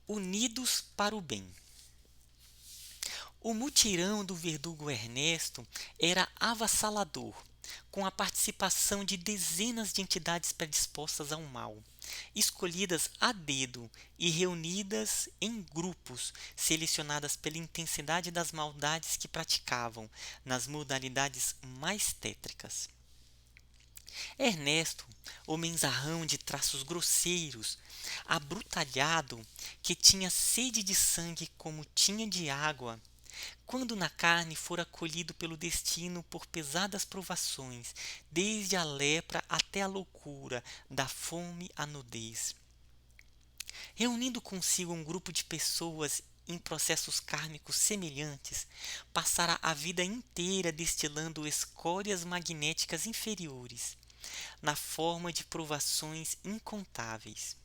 Unidos para o bem. O mutirão do verdugo Ernesto era avassalador, com a participação de dezenas de entidades predispostas ao mal, escolhidas a dedo e reunidas em grupos, selecionadas pela intensidade das maldades que praticavam, nas modalidades mais tétricas. Ernesto, homenzarrão de traços grosseiros, abrutalhado, que tinha sede de sangue como tinha de água, quando na carne fora colhido pelo destino por pesadas provações, desde a lepra até a loucura, da fome à nudez. Reunindo consigo um grupo de pessoas em processos kármicos semelhantes, passara a vida inteira destilando escórias magnéticas inferiores, na forma de provações incontáveis.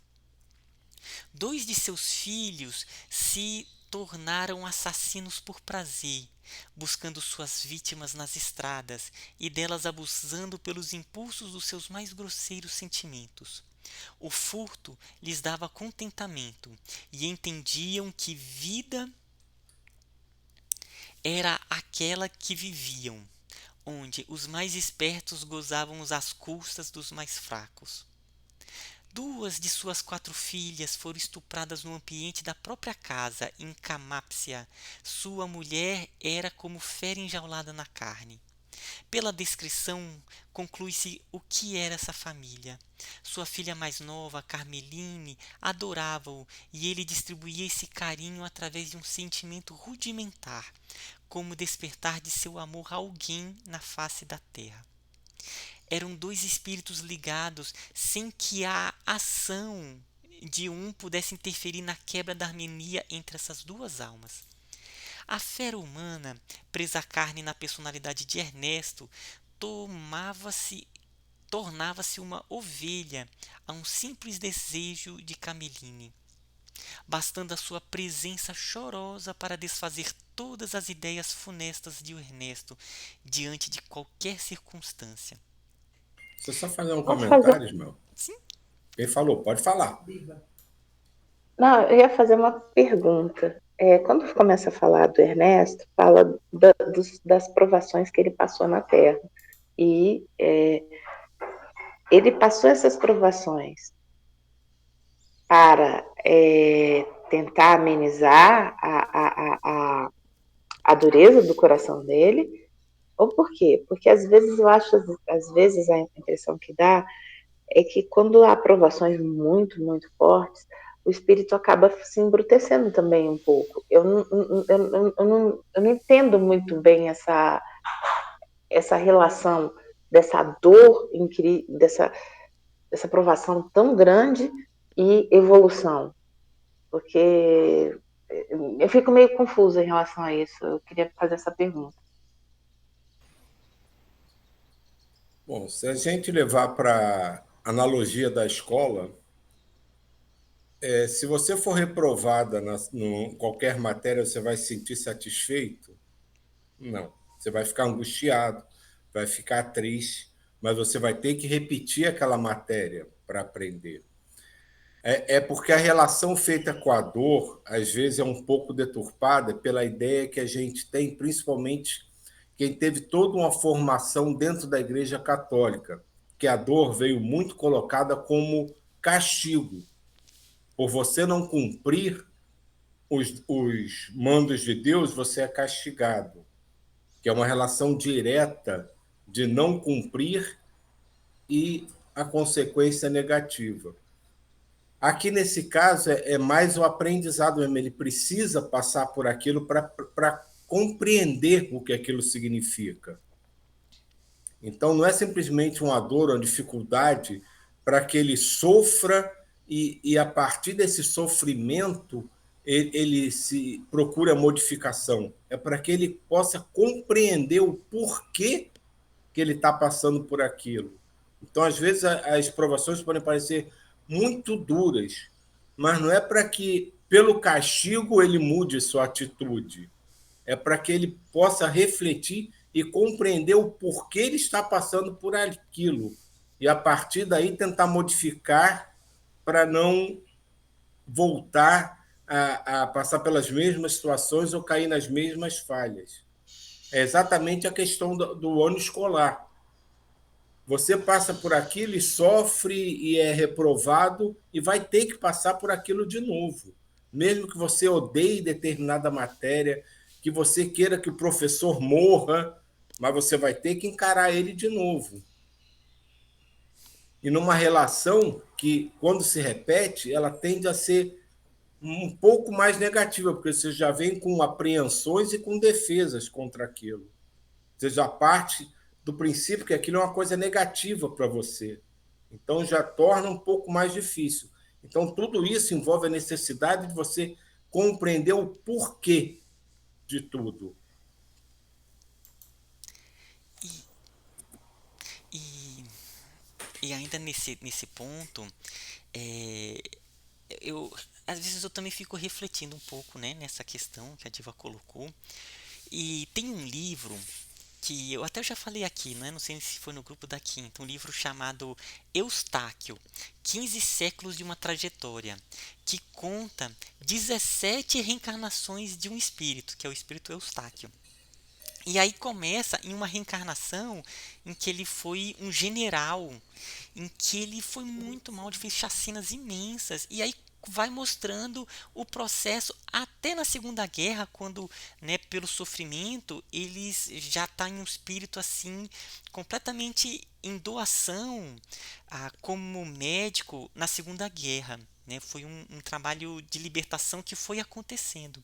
Dois de seus filhos se tornaram assassinos por prazer, buscando suas vítimas nas estradas e delas abusando pelos impulsos dos seus mais grosseiros sentimentos. O furto lhes dava contentamento e entendiam que vida era aquela que viviam, onde os mais espertos gozavam às custas dos mais fracos. Duas de suas 4 filhas foram estupradas no ambiente da própria casa, em Camápsia. Sua mulher era como fera enjaulada na carne. Pela descrição, conclui-se o que era essa família. Sua filha mais nova, Carmeline, adorava-o e ele distribuía esse carinho através de um sentimento rudimentar, como despertar de seu amor a alguém na face da terra. Eram dois espíritos ligados sem que a ação de um pudesse interferir na quebra da harmonia entre essas duas almas. A fera humana, presa à carne na personalidade de Ernesto, tomava-se tornava-se uma ovelha a um simples desejo de Cameline, bastando a sua presença chorosa para desfazer todas as ideias funestas de Ernesto diante de qualquer circunstância. Você só fazer um Posso fazer? comentário, meu? Sim. Quem falou? Pode falar. Não, eu ia fazer uma pergunta. Quando começa a falar do Ernesto, fala das provações que ele passou na Terra. E ele passou essas provações para tentar amenizar a dureza do coração dele, ou por quê? Porque às vezes eu acho, às vezes a impressão que dá é que quando há provações muito, muito fortes, o espírito acaba se embrutecendo também um pouco. Eu não entendo muito bem essa relação dessa dor, dessa provação tão grande e evolução, porque eu fico meio confusa em relação a isso. Eu queria fazer essa pergunta. Bom, se a gente levar para analogia da escola, se você for reprovada em qualquer matéria, você vai se sentir satisfeito? Não. Você vai ficar angustiado, vai ficar triste, mas você vai ter que repetir aquela matéria para aprender. É porque a relação feita com a dor, às vezes, é um pouco deturpada pela ideia que a gente tem, principalmente quem teve toda uma formação dentro da Igreja Católica, que a dor veio muito colocada como castigo. Por você não cumprir os mandos de Deus, você é castigado, que é uma relação direta de não cumprir e a consequência negativa. Aqui, nesse caso, é mais o aprendizado mesmo. Ele precisa passar por aquilo para compreender o que aquilo significa. Então, não é simplesmente uma dor, uma dificuldade para que ele sofra e a partir desse sofrimento, ele se procure a modificação. É para que ele possa compreender o porquê que ele está passando por aquilo. Então, às vezes, as provações podem parecer muito duras, mas não é para que, pelo castigo, ele mude sua atitude. É para que ele possa refletir e compreender o porquê ele está passando por aquilo. E, a partir daí, tentar modificar para não voltar a passar pelas mesmas situações ou cair nas mesmas falhas. É exatamente a questão do ano escolar. Você passa por aquilo e sofre e é reprovado e vai ter que passar por aquilo de novo. Mesmo que você odeie determinada matéria, que você queira que o professor morra, mas você vai ter que encarar ele de novo. E numa relação que, quando se repete, ela tende a ser um pouco mais negativa, porque você já vem com apreensões e com defesas contra aquilo. Você já parte do princípio que aquilo é uma coisa negativa para você. Então já torna um pouco mais difícil. Então tudo isso envolve a necessidade de você compreender o porquê de tudo. E, e, e ainda nesse ponto, é, eu às vezes eu também fico refletindo um pouco, né, nessa questão que a Diva colocou. E tem um livro que eu até já falei aqui, né? Não sei se foi no grupo da Quinta, um livro chamado Eustáquio, 15 séculos de uma trajetória, que conta 17 reencarnações de um espírito, que é o espírito Eustáquio. E aí começa em uma reencarnação em que ele foi um general, em que ele foi muito mal, ele fez chacinas imensas. E aí vai mostrando o processo até na Segunda Guerra, quando, né, pelo sofrimento, eles já tá em um espírito assim completamente em doação, como médico na Segunda Guerra. Né, foi um trabalho de libertação que foi acontecendo.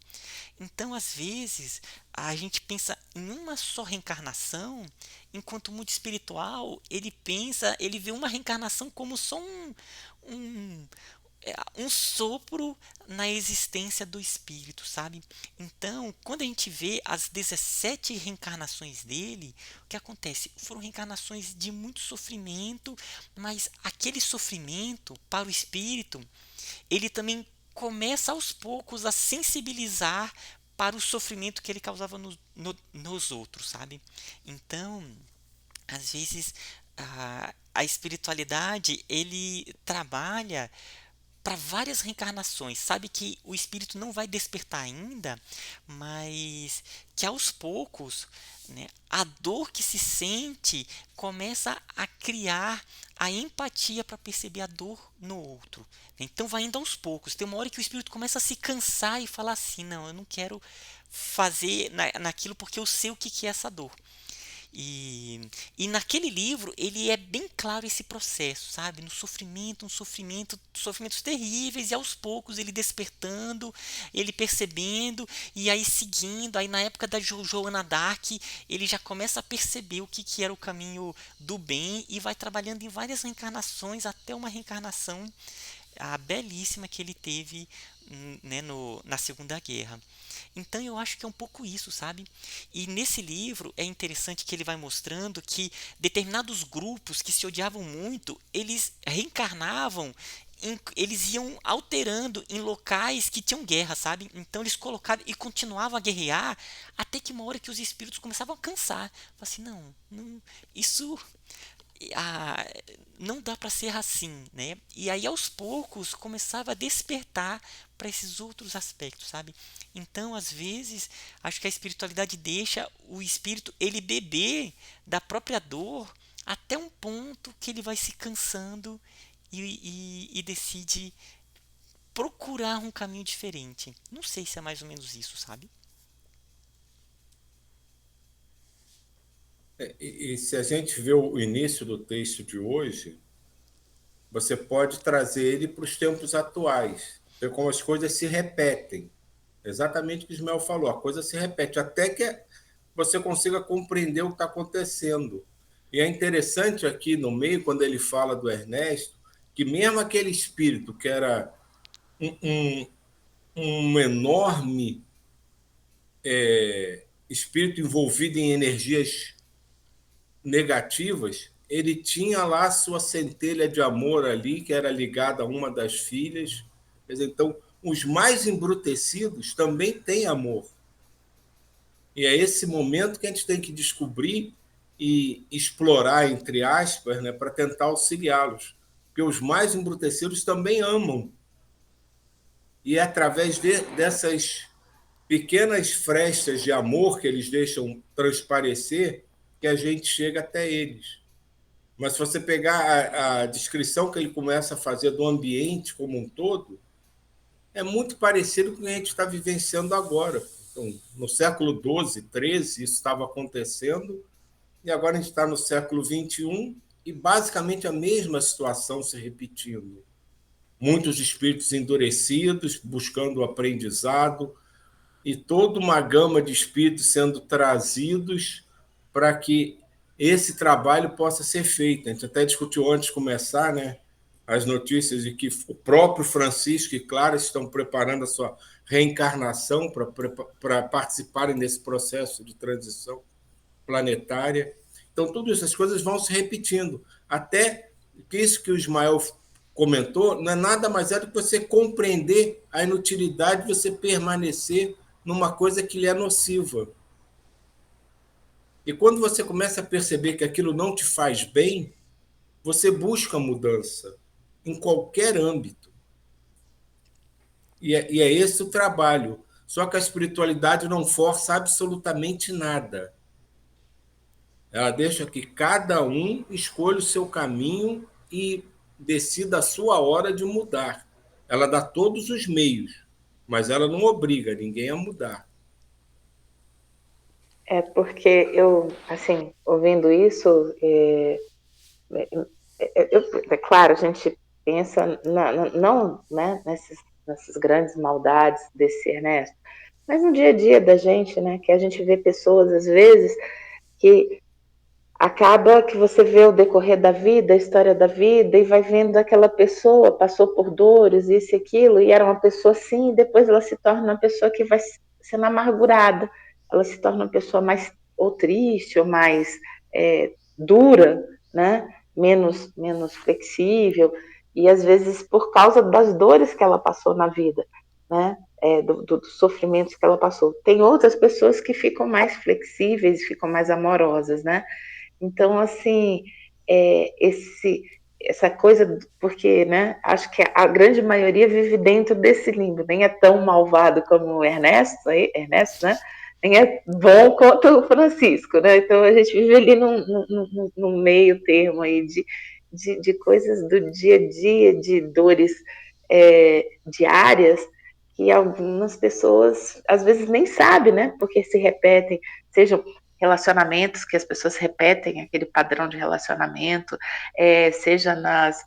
Então, às vezes, a gente pensa em uma só reencarnação, enquanto o mundo espiritual, ele pensa, ele vê uma reencarnação como só um, um sopro na existência do espírito, sabe? Então, quando a gente vê as 17 reencarnações dele, o que acontece? Foram reencarnações de muito sofrimento, mas aquele sofrimento para o espírito, ele também começa aos poucos a sensibilizar para o sofrimento que ele causava nos outros, sabe? Então, às vezes, a espiritualidade, ele trabalha para várias reencarnações. Sabe que o espírito não vai despertar ainda, mas que aos poucos, né, a dor que se sente começa a criar a empatia para perceber a dor no outro. Então vai indo aos poucos. Tem uma hora que o espírito começa a se cansar e falar assim: não, eu não quero fazer naquilo porque eu sei o que é essa dor. E, e naquele livro ele é bem claro esse processo, sabe? No sofrimento, um sofrimento, sofrimentos terríveis, e aos poucos ele despertando, ele percebendo, e aí seguindo. Aí na época da Joana Dark, ele já começa a perceber o que era o caminho do bem e vai trabalhando em várias reencarnações até uma reencarnação belíssima que ele teve, né, na Segunda Guerra. Então eu acho que é um pouco isso, sabe? E nesse livro é interessante que ele vai mostrando que determinados grupos que se odiavam muito, eles reencarnavam, eles iam alterando em locais que tinham guerra, sabe? Então eles colocavam e continuavam a guerrear até que uma hora que os espíritos começavam a cansar. Falaram assim, não, isso ah, não dá para ser assim, né? E aí aos poucos começava a despertar para esses outros aspectos, sabe? Então, às vezes, acho que a espiritualidade deixa o espírito ele beber da própria dor até um ponto que ele vai se cansando e decide procurar um caminho diferente. Não sei se é mais ou menos isso, sabe? E se a gente vê o início do texto de hoje, você pode trazer ele para os tempos atuais, ver como as coisas se repetem. Exatamente o que o Ismael falou, a coisa se repete, até que você consiga compreender o que está acontecendo. E é interessante aqui no meio, quando ele fala do Ernesto, que mesmo aquele espírito que era um, um, um enorme espírito envolvido em energias negativas, ele tinha lá sua centelha de amor ali, que era ligada a uma das filhas. Quer dizer, então, os mais embrutecidos também têm amor. E é esse momento que a gente tem que descobrir e explorar, entre aspas, né, para tentar auxiliá-los. Porque os mais embrutecidos também amam. e é através dessas pequenas frestas de amor que eles deixam transparecer que a gente chega até eles. Mas se você pegar a descrição que ele começa a fazer do ambiente como um todo, é muito parecido com o que a gente está vivenciando agora. Então, no século XII, XIII, isso estava acontecendo, e agora a gente está no século XXI e basicamente a mesma situação se repetindo. Muitos espíritos endurecidos, buscando o aprendizado, e toda uma gama de espíritos sendo trazidos para que esse trabalho possa ser feito. A gente até discutiu antes de começar, né, as notícias de que o próprio Francisco e Clara estão preparando a sua reencarnação para participarem desse processo de transição planetária. Então, todas essas coisas vão se repetindo. Até que isso que o Ismael comentou não é nada mais do que você compreender a inutilidade de você permanecer numa coisa que lhe é nociva. E quando você começa a perceber que aquilo não te faz bem, você busca mudança em qualquer âmbito. E é esse o trabalho. Só que a espiritualidade não força absolutamente nada. Ela deixa que cada um escolha o seu caminho e decida a sua hora de mudar. Ela dá todos os meios, mas ela não obriga ninguém a mudar. É porque eu, assim, ouvindo isso, claro, a gente pensa não, né, nessas grandes maldades desse Ernesto, mas no dia a dia da gente, né, que a gente vê pessoas às vezes que acaba que você vê o decorrer da vida, a história da vida, e vai vendo aquela pessoa, passou por dores, isso e aquilo, e era uma pessoa assim, e depois ela se torna uma pessoa que vai sendo amargurada, ela se torna uma pessoa mais ou triste, ou mais dura, né? menos flexível, e às vezes por causa das dores que ela passou na vida, né? Dos sofrimentos que ela passou. Tem outras pessoas que ficam mais flexíveis, ficam mais amorosas, né? Então, assim, essa coisa, porque, né, acho que a grande maioria vive dentro desse limbo, nem é tão malvado como o Ernesto, né, nem é bom quanto o Francisco, né, então a gente vive ali num meio termo aí de coisas do dia a dia, de dores diárias, que algumas pessoas às vezes nem sabem, né, porque se repetem, sejam relacionamentos que as pessoas repetem aquele padrão de relacionamento, seja nas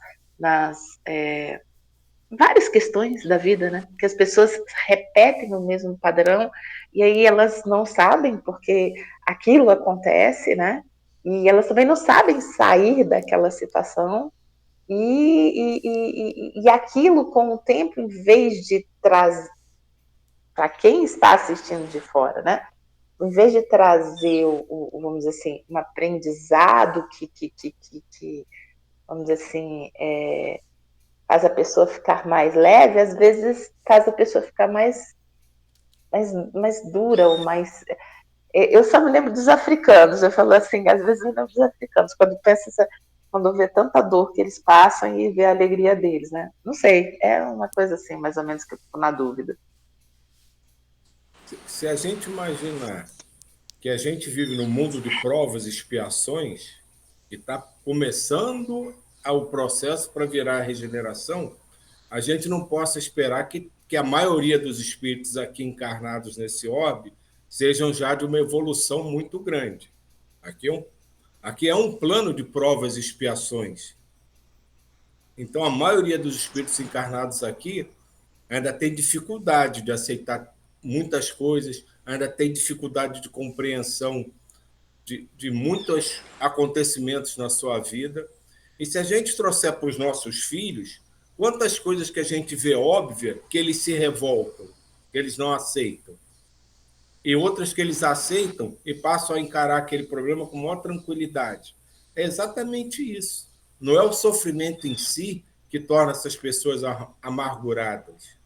várias questões da vida, né? Que as pessoas repetem o mesmo padrão e aí elas não sabem porque aquilo acontece, né? E elas também não sabem sair daquela situação e aquilo com o tempo, em vez de trazer para quem está assistindo de fora, né? Em vez de trazer, vamos dizer assim, um aprendizado que vamos dizer assim, faz a pessoa ficar mais leve, às vezes faz a pessoa ficar mais dura, ou mais... Eu só me lembro dos africanos, eu falo assim, às vezes eu lembro dos africanos, quando vê tanta dor que eles passam e vê a alegria deles, né? Não sei, é uma coisa assim, mais ou menos, que eu fico na dúvida. Se a gente imaginar que a gente vive num mundo de provas e expiações, e está começando o processo para virar a regeneração, a gente não possa esperar que a maioria dos espíritos aqui encarnados nesse orbe sejam já de uma evolução muito grande. Aqui é um plano de provas e expiações. Então, a maioria dos espíritos encarnados aqui ainda tem dificuldade de aceitar muitas coisas, ainda tem dificuldade de compreensão de muitos acontecimentos na sua vida. E se a gente trouxer para os nossos filhos, quantas coisas que a gente vê óbvia que eles se revoltam, que eles não aceitam, e outras que eles aceitam e passam a encarar aquele problema com maior tranquilidade. É exatamente isso. Não é o sofrimento em si que torna essas pessoas amarguradas.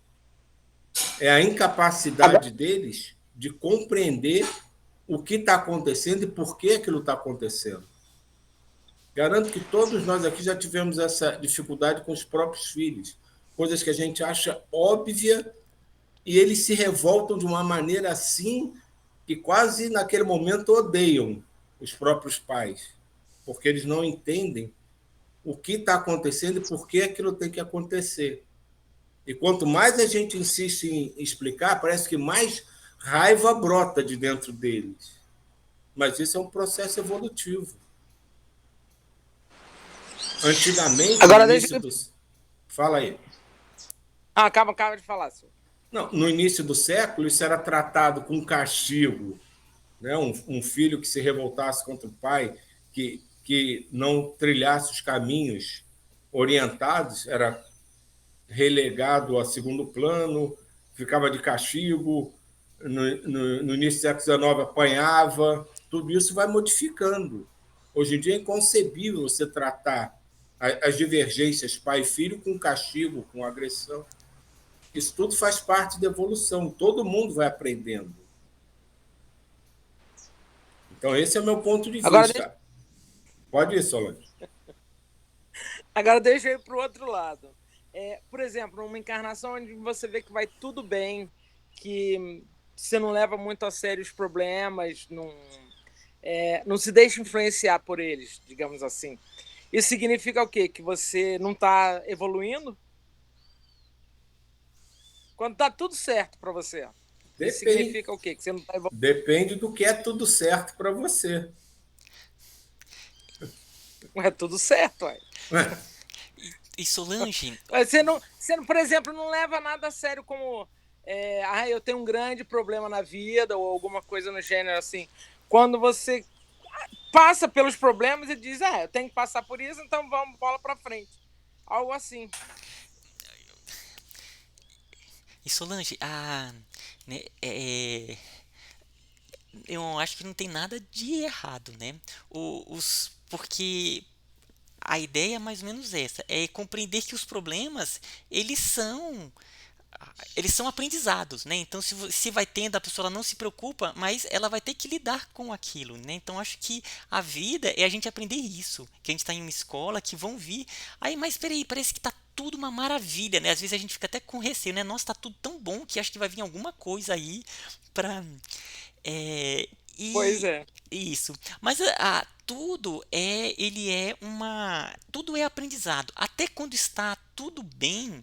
É a incapacidade deles de compreender o que está acontecendo e por que aquilo está acontecendo. Garanto que todos nós aqui já tivemos essa dificuldade com os próprios filhos. Coisas que a gente acha óbvia, e eles se revoltam de uma maneira assim que quase naquele momento odeiam os próprios pais, porque eles não entendem o que está acontecendo e por que aquilo tem que acontecer. E quanto mais a gente insiste em explicar, parece que mais raiva brota de dentro deles. Mas isso é um processo evolutivo. Antigamente, no Agora início do... Fala aí. Acaba de falar, senhor. Não, no início do século, isso era tratado com castigo. Né? Um filho que se revoltasse contra o pai, que não trilhasse os caminhos orientados, era relegado a segundo plano, ficava de castigo, no início do século XIX apanhava, tudo isso vai modificando. Hoje em dia é inconcebível você tratar as divergências pai e filho com castigo, com agressão. Isso tudo faz parte da evolução, todo mundo vai aprendendo. Então, esse é o meu ponto de vista. Pode ir, Solange. Agora deixa eu ir para o outro lado. Por exemplo, uma encarnação onde você vê que vai tudo bem, que você não leva muito a sério os problemas, não se deixa influenciar por eles, digamos assim. Isso significa o quê? Que você não está evoluindo? Quando está tudo certo para você. Isso significa o quê? Que você não está evoluindo? Depende do que é tudo certo para você. É tudo certo, ué. E Solange... Você não, por exemplo, não leva nada a sério como eu tenho um grande problema na vida ou alguma coisa no gênero assim. Quando você passa pelos problemas e diz, eu tenho que passar por isso, então vamos, bola para frente. Algo assim. E Solange, né, eu acho que não tem nada de errado, né? Porque a ideia é mais ou menos essa, é compreender que os problemas, eles são aprendizados, né? Então, se vai tendo, a pessoa ela não se preocupa, mas ela vai ter que lidar com aquilo, né? Então, acho que a vida é a gente aprender isso, que a gente está em uma escola, que vão vir, mas peraí, parece que tá tudo uma maravilha, né? Às vezes a gente fica até com receio, né? Nossa, tá tudo tão bom que acho que vai vir alguma coisa aí pra... Pois é. Isso. Mas tudo é aprendizado. Até quando está tudo bem,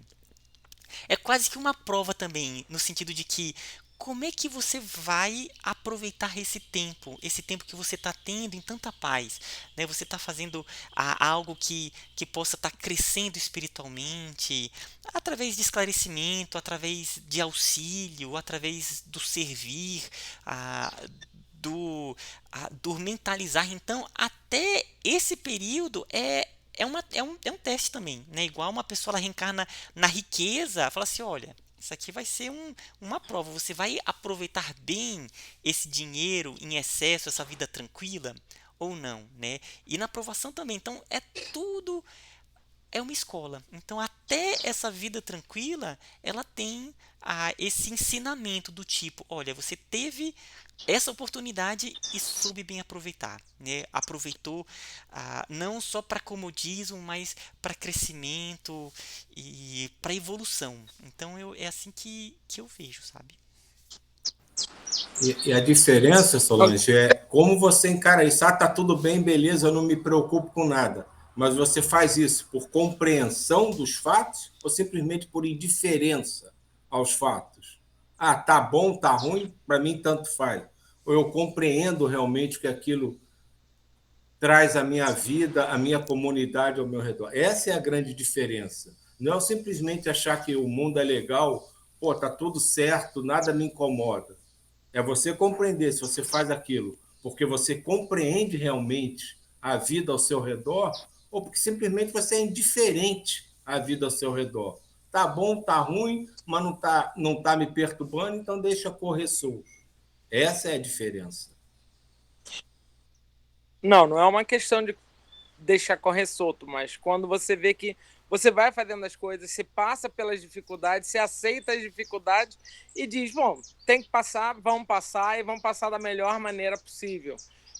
é quase que uma prova também, no sentido de que como é que você vai aproveitar esse tempo que você está tendo em tanta paz, né? Você está fazendo algo que possa estar crescendo espiritualmente, através de esclarecimento, através de auxílio, através do servir, do mentalizar. Então, até esse período é um teste também, né? Igual uma pessoa ela reencarna na riqueza, fala assim, olha, isso aqui vai ser uma prova, você vai aproveitar bem esse dinheiro em excesso, essa vida tranquila, ou não, né? E na aprovação também, então tudo é uma escola. Então, até essa vida tranquila, ela tem esse ensinamento do tipo, olha, você teve essa oportunidade e soube bem aproveitar, né? Aproveitou não só para comodismo, mas para crescimento e para evolução. Então, é assim que eu vejo, sabe? E a diferença, Solange, é como você encara isso. Tá tudo bem, beleza, eu não me preocupo com nada. Mas você faz isso por compreensão dos fatos ou simplesmente por indiferença aos fatos? Tá bom, tá ruim, para mim tanto faz. Ou eu compreendo realmente que aquilo traz a minha vida, a minha comunidade ao meu redor. Essa é a grande diferença. Não é simplesmente achar que o mundo é legal, tá tudo certo, nada me incomoda. É você compreender se você faz aquilo porque você compreende realmente a vida ao seu redor ou porque simplesmente você é indiferente à vida ao seu redor. Tá bom, tá ruim, mas não tá me perturbando, então deixa correr solto. Essa é a diferença. Não é uma questão de deixar correr solto, mas quando você vê que você vai fazendo as coisas, você passa pelas dificuldades, você aceita as dificuldades e diz, bom, tem que passar, vamos passar e vamos passar da melhor maneira possível.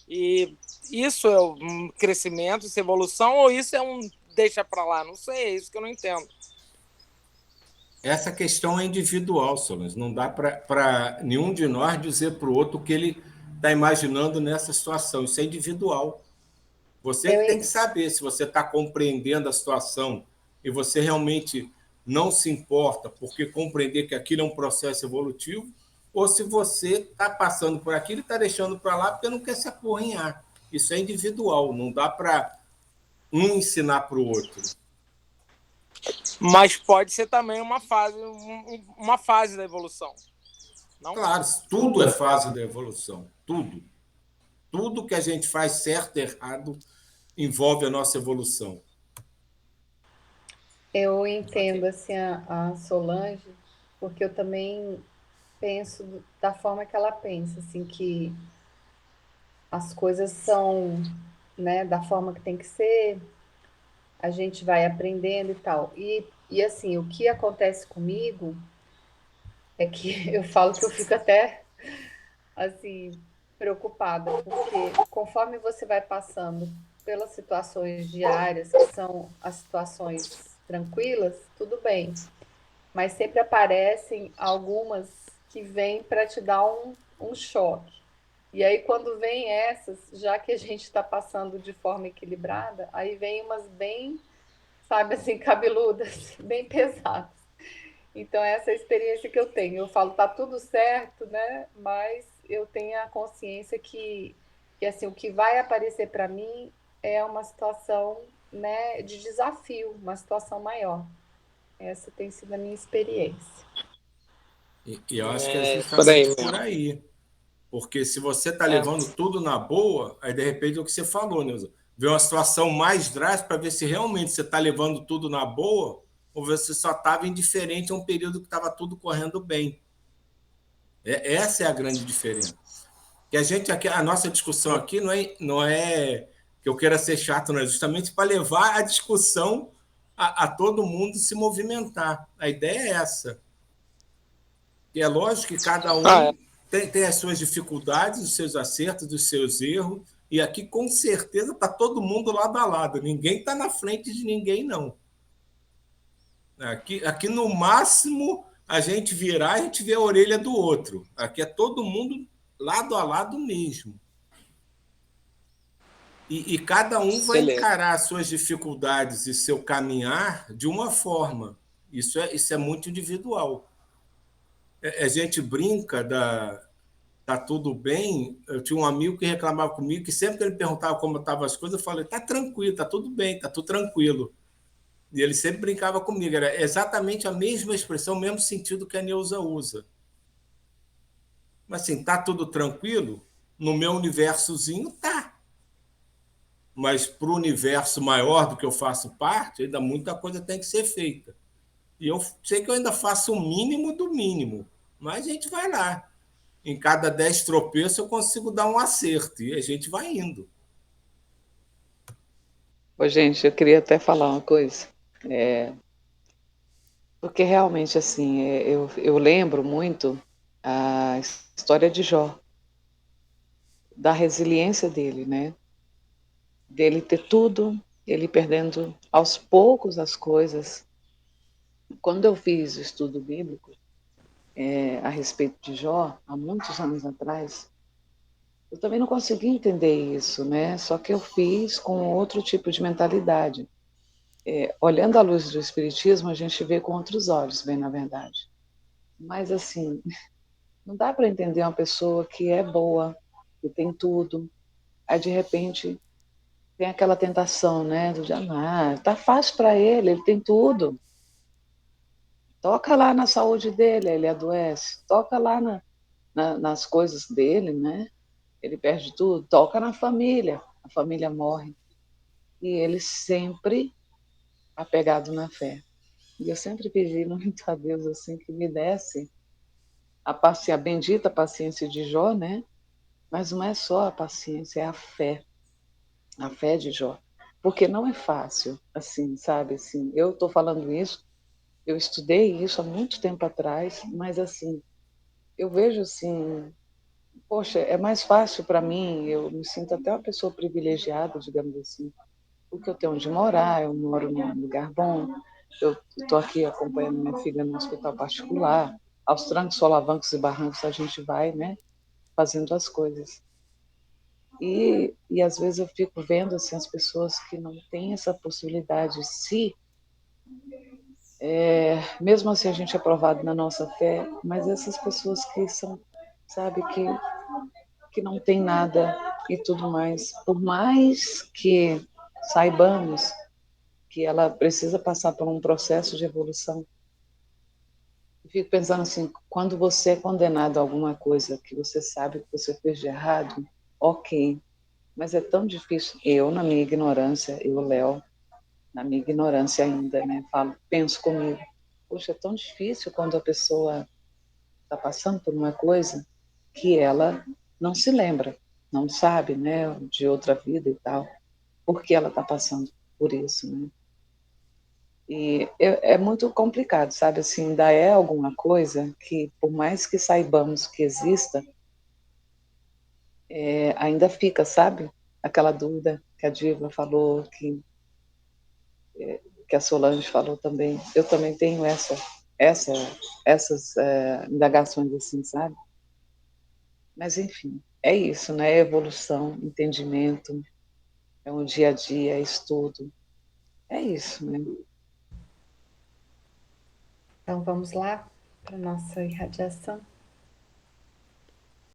E isso é um crescimento, isso é evolução ou isso é um deixa para lá? Não sei, é isso que eu não entendo. essa questão é individual, Solange. Não dá para nenhum de nós dizer para o outro o que ele está imaginando nessa situação. Isso é individual. Você que tem que Eu, saber se você está compreendendo a situação e você realmente não se importa porque compreender que aquilo é um processo evolutivo, ou se você está passando por aquilo e está deixando para lá porque não quer se aporrinhar. Isso é individual, não dá para um ensinar para o outro. Mas pode ser também uma fase da evolução. Não? Claro, tudo é fase da evolução, tudo. Tudo que a gente faz certo e errado envolve a nossa evolução. Eu entendo Ok. assim a Solange, porque eu também penso da forma que ela pensa, assim, que as coisas são, né, da forma que tem que ser, a gente vai aprendendo e tal. E assim, o que acontece comigo é que eu falo que eu fico até assim preocupada, porque conforme você vai passando pelas situações diárias, que são as situações tranquilas, tudo bem. Mas sempre aparecem algumas que vêm para te dar um choque. E aí, quando vem essas, já que a gente está passando de forma equilibrada, aí vem umas bem, sabe assim, cabeludas, bem pesadas. Então, essa é a experiência que eu tenho. Eu falo, tá tudo certo, né? Mas eu tenho a consciência que assim, o que vai aparecer para mim é uma situação, né, de desafio, uma situação maior. Essa tem sido a minha experiência. E eu acho que é Por aí justamente por mesmo. aí. Porque se você está É. levando tudo na boa, aí de repente é o que você falou, Neuza, vê uma situação mais drástica para ver se realmente você está levando tudo na boa ou você só estava indiferente a um período que estava tudo correndo bem. Essa é a grande diferença. Que a gente aqui, a nossa discussão aqui não é que eu queira ser chato, não é justamente para levar a discussão a todo mundo se movimentar. A ideia é essa. E é lógico que cada Ah, é. um tem as suas dificuldades, os seus acertos, os seus erros, e aqui com certeza está todo mundo lado a lado. Ninguém está na frente de ninguém, não. Aqui no máximo a gente virar, a gente vê a orelha do outro. Aqui é todo mundo lado a lado mesmo. E cada um vai Beleza. encarar as suas dificuldades e seu caminhar de uma forma. Isso é muito individual. A gente brinca tá tudo bem. Eu tinha um amigo que reclamava comigo que sempre que ele perguntava como estavam as coisas, eu falei, tá tranquilo, tá tudo bem, tá tudo tranquilo. E ele sempre brincava comigo, era exatamente a mesma expressão, o mesmo sentido que a Neuza usa. Mas assim, tá tudo tranquilo? No meu universozinho, tá. Mas para o universo maior do que eu faço parte, ainda muita coisa tem que ser feita. E eu sei que eu ainda faço o mínimo do mínimo, mas a gente vai lá. Em cada 10 tropeços eu consigo dar um acerto e a gente vai indo. Ô, gente, eu queria até falar uma coisa, porque realmente, assim, eu lembro muito a história de Jó, da resiliência dele, né? Dele ter tudo, ele perdendo aos poucos as coisas. Quando eu fiz o estudo bíblico a respeito de Jó, há muitos anos atrás, eu também não consegui entender isso, né? Só que eu fiz com outro tipo de mentalidade. Olhando à luz do Espiritismo, a gente vê com outros olhos, bem na verdade. Mas, assim, não dá para entender uma pessoa que é boa, que tem tudo, aí de repente tem aquela tentação, né? Do tá fácil para ele tem tudo. Toca lá na saúde dele, ele adoece. Toca lá nas coisas dele, né? Ele perde tudo. Toca na família, a família morre. E ele sempre apegado na fé. E eu sempre pedi muito a Deus assim que me desse a bendita paciência de Jó, né? Mas não é só a paciência, é a fé de Jó. Porque não é fácil, assim, sabe? Assim, eu estou falando isso, eu estudei isso há muito tempo atrás, mas assim, eu vejo assim, poxa, é mais fácil para mim, eu me sinto até uma pessoa privilegiada, digamos assim, porque eu tenho onde morar, eu moro num lugar bom, eu estou aqui acompanhando minha filha no hospital particular, aos trancos, solavancos e barrancos a gente vai, né, fazendo as coisas. E às vezes eu fico vendo assim, as pessoas que não têm essa possibilidade, se mesmo assim a gente é provado na nossa fé, mas essas pessoas que são, sabe, que não tem nada e tudo mais, por mais que saibamos que ela precisa passar por um processo de evolução, eu fico pensando assim, quando você é condenado a alguma coisa que você sabe que você fez de errado, ok, mas é tão difícil, eu na minha ignorância, eu, Léo, na minha ignorância ainda, né, penso comigo, poxa, é tão difícil quando a pessoa está passando por uma coisa que ela não se lembra, não sabe, né, de outra vida e tal, porque ela está passando por isso, né? E é muito complicado, sabe? Assim, ainda é alguma coisa que, por mais que saibamos que exista, ainda fica, sabe? Aquela dúvida que a Diva falou, que a Solange falou também. Eu também tenho essa, essas indagações assim, sabe? Mas, enfim, é isso, né? É evolução, entendimento, é um dia a dia, é estudo. É isso, né? Então vamos lá para nossa irradiação.